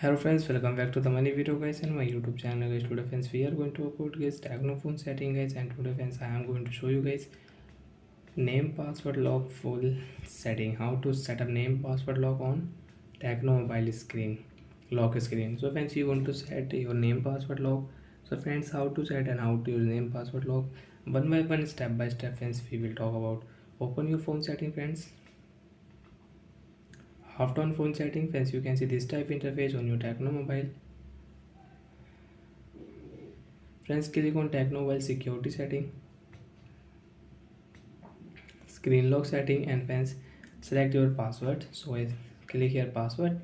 Hello friends, welcome back to the money video guys and my YouTube channel guys. Today friends we are going to upload guys Tecno phone setting guys, and today friends I am going to show you guys name password lock full setting, how to set up name password lock on Tecno mobile screen lock screen. So friends, you want to set your name password lock. So friends, how to set and how to use name password lock one by one, step by step friends, we will talk about. Open your phone setting friends. After on phone setting friends, you can see this type interface on your Tecno mobile. Friends, click on Tecno while security setting, screen lock setting, and friends select your password. So I click here password.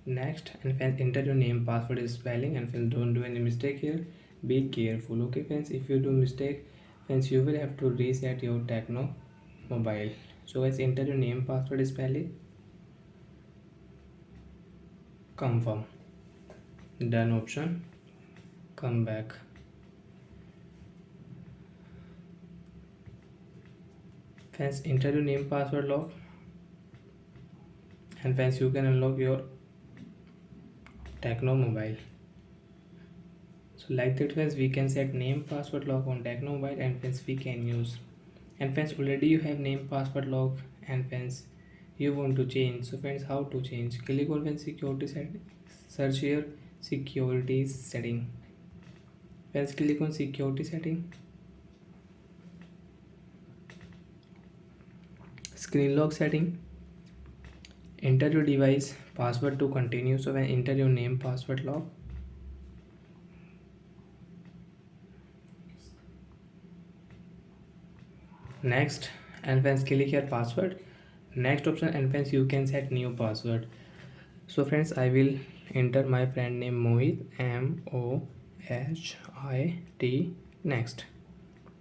Next, and friends enter your name password spelling, and friends don't do any mistake here. Be careful, okay friends. If you do mistake, friends you will have to reset your Tecno mobile. So guys, enter your name password spelling, confirm, done option, come back. Friends enter your name password lock, and friends you can unlock your Tecno mobile. So like that friends, we can set name password lock on Tecno mobile, and friends we can use. And friends, already you have name password lock, and friends you want to change. So friends, how to change? Click on friends security setting, search here security setting. Friends click on security setting, screen lock setting, enter your device password to continue. So when enter your name password lock, next, and friends click here password, next option, and friends you can set new password. So friends, I will enter my friend name Mohit, Mohit. Next,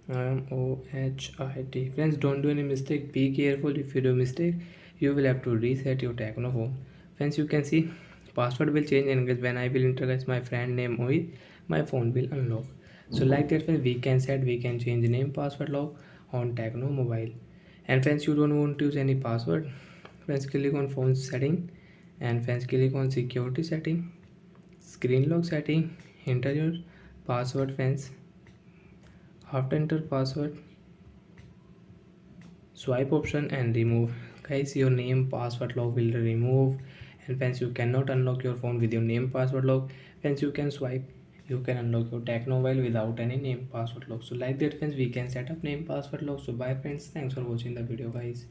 Mohit. Friends, don't do any mistake. Be careful. If you do mistake, you will have to reset your Tecno phone. Friends, you can see password will change, and guys, when I will enter guys my friend name Mohit, my phone will unlock. So like that friends, we can change name password lock on Tecno mobile. And friends, you don't want to use any password, friends click on phone setting, and friends click on security setting, screen lock setting, enter your password friends. After enter password, swipe option and remove. Guys, your name password lock will remove, and friends you cannot unlock your phone with your name password lock. Friends, you can swipe, you can unlock your Tecno mobile without any name password lock. So like that friends, we can set up name password lock. So bye friends, thanks for watching the video guys.